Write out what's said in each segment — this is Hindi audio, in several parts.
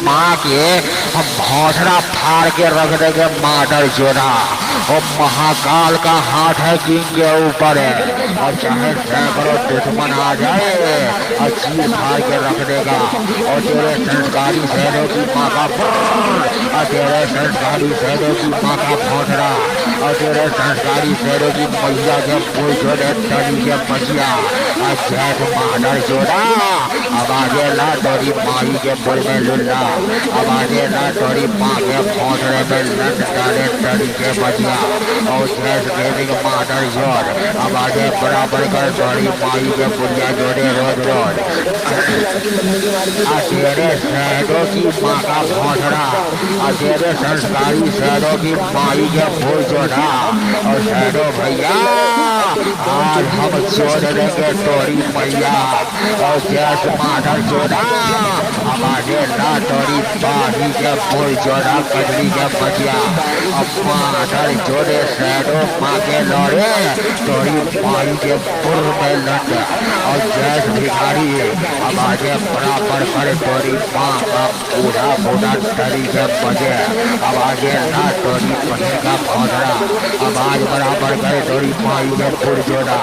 माँ के भौसड़ा फाड़ के रख देंगे माडर जोड़ा। और महाकाल का हाथ है किंग के ऊपर है, और चाहे सैकड़ों दुश्मन आ जाए और चीर फाड़ के रख देगा। और तेरे संस्कारी शहरों की माँ का और तेरे संस्कारी शहरों की माँ का भौसड़ा और तेरे संस्कारी शहरों की मैया के फूल जोड़े तली के बचिया और जैठ माडर जोड़ा। आवाजे ला तोरी माई के बुल में लुल्ला, आवाजे ला तोरी माँ के भौसड़े में लट डाले तली के बचिया। और जैस गेमिंग माडर जोड़ आवाजे बराबर कर तोरी माई के बुढ़िया जोड़े रोज रोज। तेरे शहरों की माँ का भौसड़ा और तेरे संस्कारी शहरों की माई के फूल जोड़ा। और शहरों भैया आज हम जोड़ देंगे तोरी मैया। और जैस माडर जोड़ा हमारे ला तोरी बाही के फूल जोड़ा कजरी के बचिया। अब माडर जोड़े शहरों माँ के लौड़े तोरी माई के पुर में लट। और जैस भिखारी आवाजे बराबर कर तोरी माँ का बूढ़ा बूढ़ा तरी के बजे। आवाजे ला तोरी पति का भौसड़ा आवाज बराबर करे तोरी माई के पुर जोड़ा।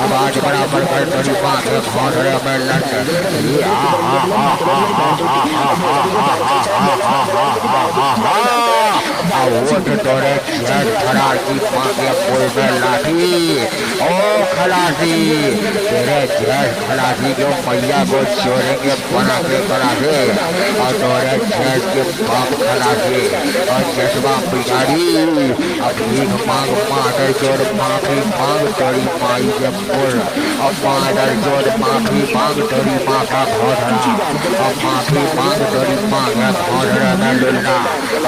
आवाज बराबर करे तोरी माँ के भौसड़े में लट। ये वोट तोड़े जैस फरार की माँ के पुल में लाठी। ओ खलासी तेरे जैस खलासी को मैया को छोड़ेंगे बना के खलासी। और तोड़े जैस के बाप खलासी और जसवा बिगाड़ी अब भीख मांग माडर जोड़ माफी मांग तोरी माई के पुल। और माडर जोड़ माफी मांग तोरी माँ का भौसड़ा और माफी मांग तोरी माँ के भौसड़े में लुल्ला।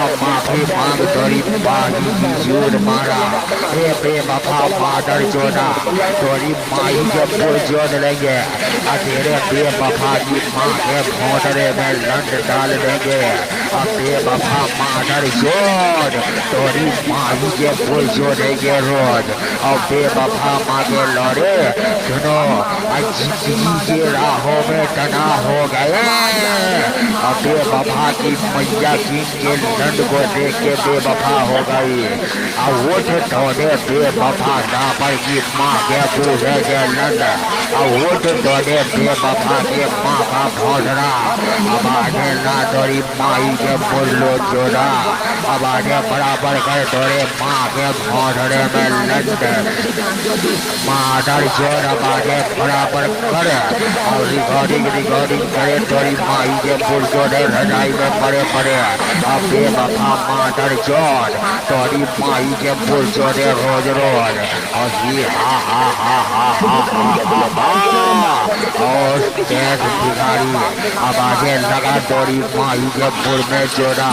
और माफी मांग तोरी बागी की जोड़ मारा। हे बेवफा माडर जोड़ा तोरी माई के पुल जोड़ लेंगे और तेरे बेवफा की माँ के भौसड़े में लंड डाल देंगे। और बेवफा माडर जोड़ तोरी माई के पुल जोड़ेंगे रोज। और बेवफा माँ के लौड़े सुनो जिंदगी के राहों में तना हो गए। और बेवफा की मैया किंग के लंड को देख के बेवफा हो गई। और वोट तोड़े बेवफा दापर की माँ के बूढ़े के लंड। और वोट तोड़े बेवफा के माँ का भौसड़ा आवाजे ला तोरी माई के बुल्लो जोड़ा। आवाजे बराबर कर तोरे माँ के भौसड़े में लंड। माडर जोड़ आवाजे बराबर कर और रिकॉर्डिंग करे तोरी माई के बुल जोड़े रजाई में पड़े पड़े। अब बेवफा माडर जोड़ तोरी माई के बुल जोड़े रोज रोज। और ये और तेज भिखारी आवाजे लगा तोरी माई के बुल में जोड़ा।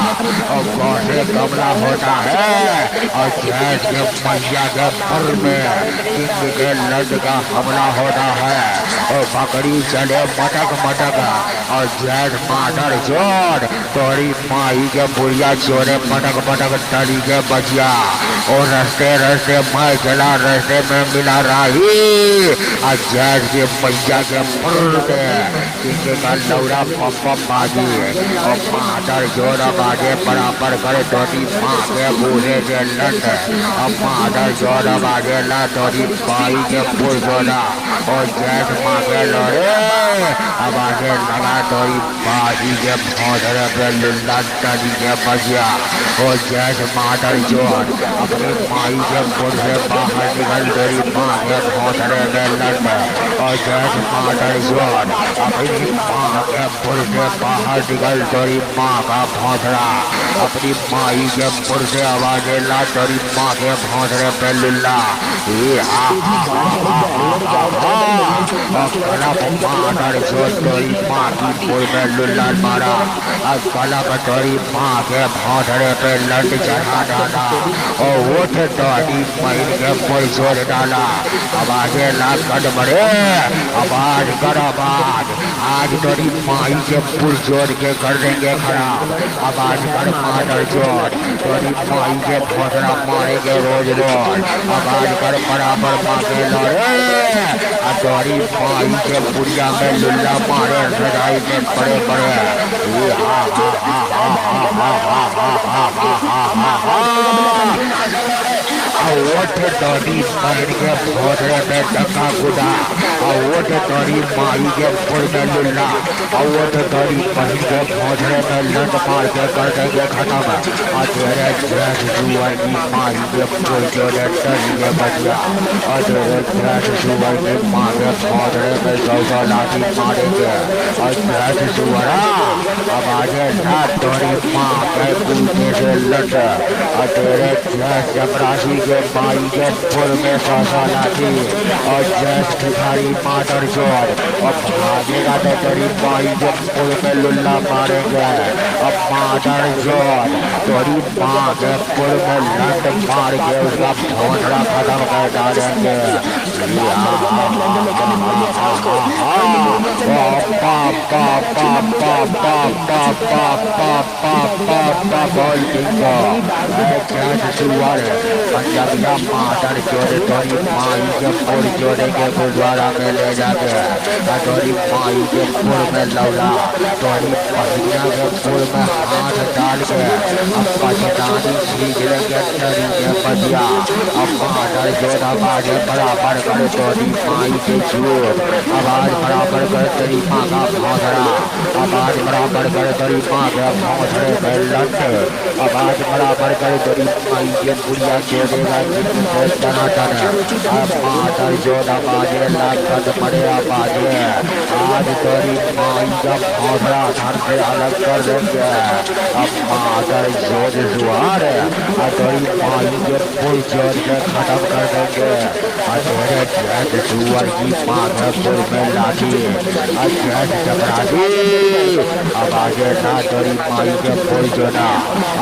और गौसे कमला होता है और जैस के मैया के पुर में किंग के लंड का हमला होता है। और बकरी चले मटक मटक और जैस माडर जोड़ तोरी माई के बुढ़िया जोड़े मटक मटक तली के बचिया। और रस्ते रस्ते मैं चला रस्ते में मिला राही और जैस के मैया के पुर में किंग का लौड़ा पम बाजी। और माडर जोड़ बाजे बराबर करे तोरी माँ के बूढ़े के लंड। और माडर जोड़ बाजे ला तोरी माई के पुल जोड़ा। और जैस माँ के लौड़े आवाजे लगा तोरी बाजी के भौसड़े पे लुल्ला तली के बजिया। और जैस माडर जोड़ अपनी माई के पुल से बाहर निकल तोरी माँ के भौसड़े में लंड। और जैस माडर जोड़ अपनी माँ के पुल से बाहर निकल तोरी माँ का भौसड़ा अपनी माई के पुल से आवाजे ला तोरी माँ के भौसड़े पे लुल्ला। ये माडर जोड़ तोरी माँ की पुल में लुल्ला मारा। और कलप तोरी माँ के भौसड़े पे लंड चढ़ा डाला। और वोट तोरी माई के पुल जोड़ डाला। आवाजे ला कट बड़े आवाज कर आवाज आज तोरी माई के पुल जोड़ के कर देंगे खराब। आवाज कर माडर जोड़ तोरी माई के भौसड़ा मारेंगे रोज रोज। आवाज कर बराबर माँ के लौड़े तोरी माई के बुढ़िया में लुल्ला मारे सजाई में बड़े बड़े ये हा हा हा हा हा हा हा हा हा हा हा हा अवोटे तोरी पहन के भोसरे में डंगा गुदा अवोटे तोरी माई के पुर में लुल्ला अवोटे तोरी पहन के भोसरे में लंड मार के कर देंगे खत्म अतेरे जैस जुआर की माई के पुर जो डरी के बजिया अतेरे जैस जुआर की माँ के भोसरे में सौ लाठी मारेंगे और जैस जुआरा अब आगे रात तोरी माँ के कूदे से लंड अतेरे जैस जबरासी के माई के पुर में सौसा लाठी और जैस भिखारी मादर जोर और भागेगा तो तेरी माई के पुर में लुल्ला मारेंगे अब मादर जोर तेरी माँ के पुर में लंड मार के उसका भोंसला खत्म कर डालेंगे पंजाबिया मादर जोड़े तोरी माई के पुर जोड़े के गुरुद्वारा में ले जाके तोरी माई के पुर में लौला तोरी पहिया के पुर में हाथ डाल के अब पछतानी सीख लेंगे तरी के बदिया अब मादर जोड़ा बाजे बराबर कर तोरी माई के जोड़ आवाज बराबर कर तेरी माँ का भौसरा आवाज बराबर कर तेरी माँ के भौसरे में लट आवाज बराबर कर तेरी माई के बुढ़िया जोड़ेगा टनाटन अब मादर जोड़ा बाजे लागत मरे बाजे आज तेरी माई का भौसरा धर से अलग कर देंगे अब मादर जोड़ जुआर तेरी माई के पुल जोड़ के खत्म कर देंगे तेरे जैस जुआर की माँ के पुल में लाठी जैस जबरासी अब आगे ना तेरी माई के पुल जोड़ा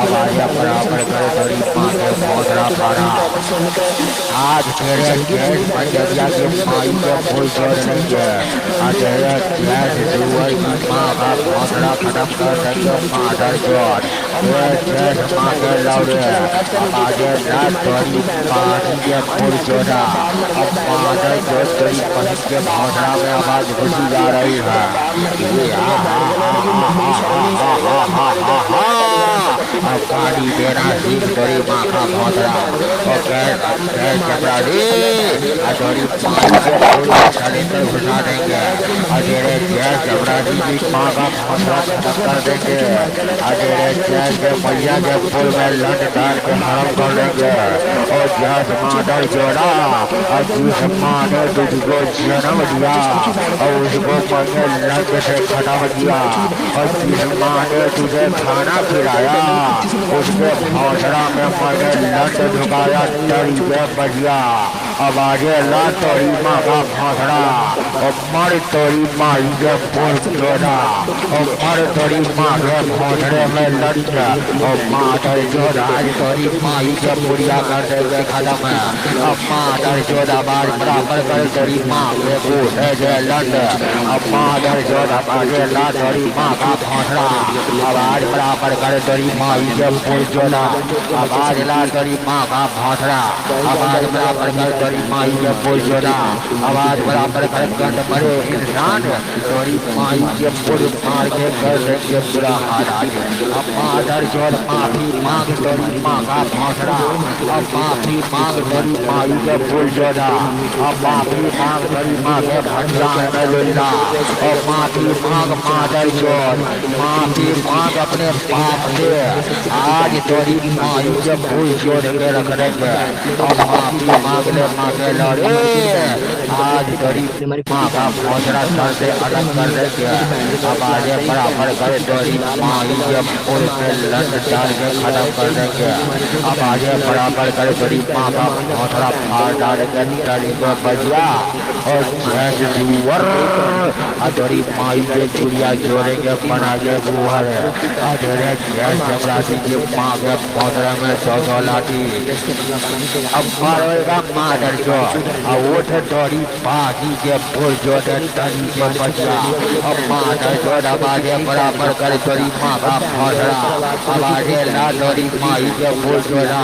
अब आगे बराबर करे तेरी माँ के भौसरा पारा आज तेरे जैस पंजाबिया के माई के पुल जोड़ लेंगे तेरे जैस जुआर की माँ का भौसरा खत्म कर देंगे मादर जोड़ तेरे जैस माँ के लौड़े अब आगे ना तेरी पानी के पुल जोड़ा अब मादर जोड़ तेरी पहन के भौसरा में आवाज घुसी जा रही है अब पानी देना सीख तेरी माँ का भौसरा और गैस जबरासी तेरी माई के पुल में सिलेंडर घुसा देंगे तेरे गैस जबरासी की माँ का भौसरा खत्म कर देंगे तेरे गैस के मैया के पुल में लंड डाल के हरम कर देंगे और गैस मादर जोड़ा और जिस माँ ने तुझको जन्म दिया और उसको मैंने लंड से खत्म किया और जिस माँ ने तुझे खाना खिलाया उसके भौसरा में मैंने लंड झुकाया तरी के बजिया अब आगे ला तोरी माँ का भौसरा और मर तोरी माई के पुल जोड़ा और मर तोरी माँ के भौसरे में लंड और मादर जोड़ा आज तोरी माई के बुढ़िया कर देंगे खत्म अब मादर जोड़ा बाज बराबर कर तोरी माँ के बूढ़े जे लंड अब मादर जोड़ा बाजे ला तोरी माँ का भौसरा आवाज बराबर कर तोरी माई के पुल जोड़ा आवाज ला तोरी माँ का भौसरा आवाज बराबर कर तोरी माई के पुल जोड़ा आवाज बराबर कर गंद मरे इंसान तोरी माई के पुल मार के कर देंगे बुरा हाल अब मादर जोड़ माफी मांग तोरी माँ का भौसरा अब माफी मांग तोरी माई के पुल जोड़ा अब माफी मांग तोरी माँ के भंडार में लुल्ला और माफी मांग मादर जोड़ माफी मांग अपने पाप से आज तोरी माई के पुल जोड़ के रख देंगे और माफी मांग ले माँ के लड़े आज तोरी माँ का भौसरा सर से अलग कर देंगे अब आगे बराबर कर तोरी माई के पुल में लंड डाल के खत्म कर देंगे अब आगे बराबर कर तोरी माँ का भौसरा फाड़ डालेंगे तरी को बजिया और जैस जुआर तोरी माई के चुड़िया जोड़ेंगे बना के बुहर तेरे जैस जबरासी की माँ के भौसरे में सौ लाठी अब मारेगा मादर मादर जो ओठ दौड़ी बागी के बोल जो तनी के बचा अब मादर जो आवाजे बराबर कर तोरी माँ का फौसला आवाजे ला तोरी माई के बोल जोड़ा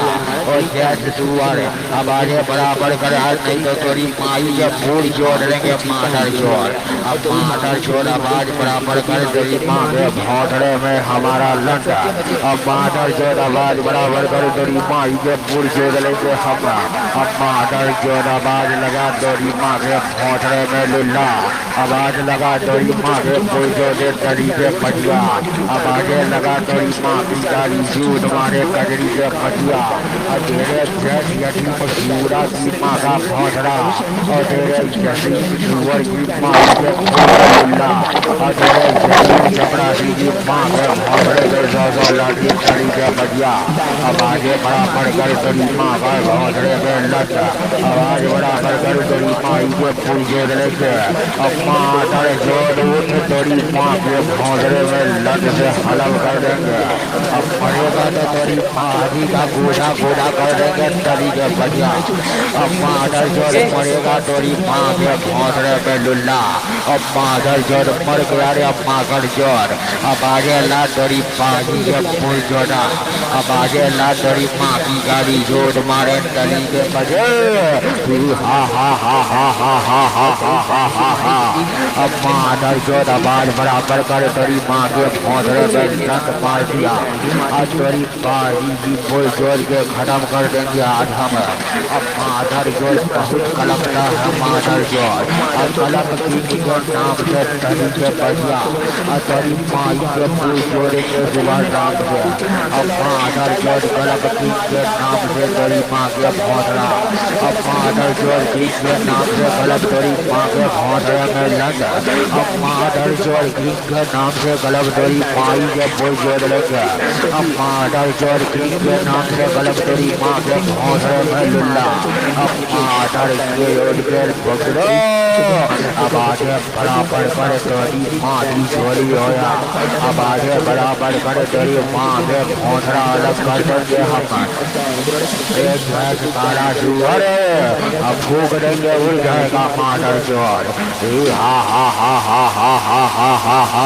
और जैस सुअर आवाजे बराबर कर नहीं तो तोरी माई के बोल जोड़ लेंगे मादर जोड़ अब मादर जोड़ आवाज बराबर कर तोरी माँ के भौसले में हमारा लंडा अब मादर जोड़ आवाज बराबर कर तोरी माई के बोल जोड़ लेंगे हमारा अब मादर जोड़ आवाज लगा तोरी माँ के भौसले में लुल्ला आवाज लगा तोरी माँ के बोल जोड़े तरी के पटिया आवाजे लगा तोरी माँ की गाली जूट मारे कजरी के पटिया और तेरे जैस यटी मशहूरा की माँ का भौसला और तेरे जैसी सुअर की माँ के फूला और तेरे जैसी चपरासी की माँ के भौसले के सौ लाठी तरी के पटिया आवाजे बराबर कर तोरी माँ का भौसले में लट आवाज बराबर कर तोरी माई के फूल जोड़ने के अब माँ दर जोड़ उठ तोरी माँ के भौसले में लट से हलम कर देंगे अब पड़ेगा तो तोरी माही का गोढ़ा गोढ़ा कर देंगे तरी के बढ़िया अब मादर जोड़ पड़ेगा तोरी माँ के भौसले पे लुल्ला अब मादर जोड़ मर गया रे अब माकर जोड़ अब आगे ला तोरी पाही के फूल जोड़ा अब आगे ला तोरी माँ की गाड़ी जोड़ मारे तरी के बजे हा हा हा हा हा हा हा हा हा हा हा अब मादर जोड़ आवाज बराबर कर तोरी माँ के भौसले में लट मार दिया आज तोरी बाजी की बोल जोड़ के खत्म कर देंगे आज हम अब मादर जोड़ बहुत कलपता है मादर जोड़ और कलप की के नाम से तरी के बढ़िया और तोरी माई के फूल जोड़ेंगे सुबह रात से अब मादर जोड़ कलप की के नाम से तोरी माँ के भौसला अब मादर जोड़ की के नाम से कलप तोरी माँ के भौसले में लग अब मादर जोड़ की के नाम से कलप तोरी माई के बोल जोड़ लेंगे अब मादर जोड़ की के नाम से कलप तोरी माँ के भौसले में लुल्ला अब मादर के ओढ़ के पकड़ो अब आगे बराबर कर तोरी माँ की चोरी होया अब आगे बराबर कर तोरी माँ के भौसला अलग कर देंगे हम एक भैंस काला सुअर अब फूक देंगे उड़ जाएगा मादर जोड़ हा हा हा हा हा हा हा हा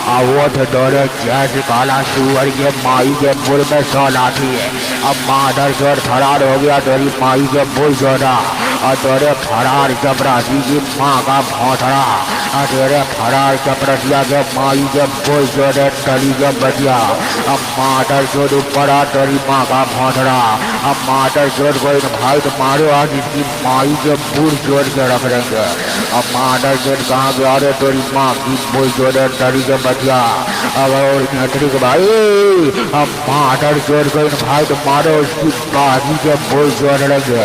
हा वो तो डोरे जैसे काला सुअर के माई के पुर में 100 लाठी है अब मादर जोड़ फरार हो गया तोरी माई के पुर जोड़ा और तोरे फरार चपरासी की माँ का भौसला और तेरे फरार चपरसिया के माई के पुर जोड़े तली के बचिया अब मादर जोड़ ऊपर आ तोरी माँ का भौसला अब मादर जोड़ कोई भाई तो मारो आज इसकी माई के पुर जोड़ के रख देंगे अब मादर जोड़ कहाँ गया रे तोरी माँ की पुर जोड़े तली के बचिया अब और नटरी के भाई अब मादर जोड़ कोई भाई तो मारो उसकी बाजी के पुर जोड़ लेंगे।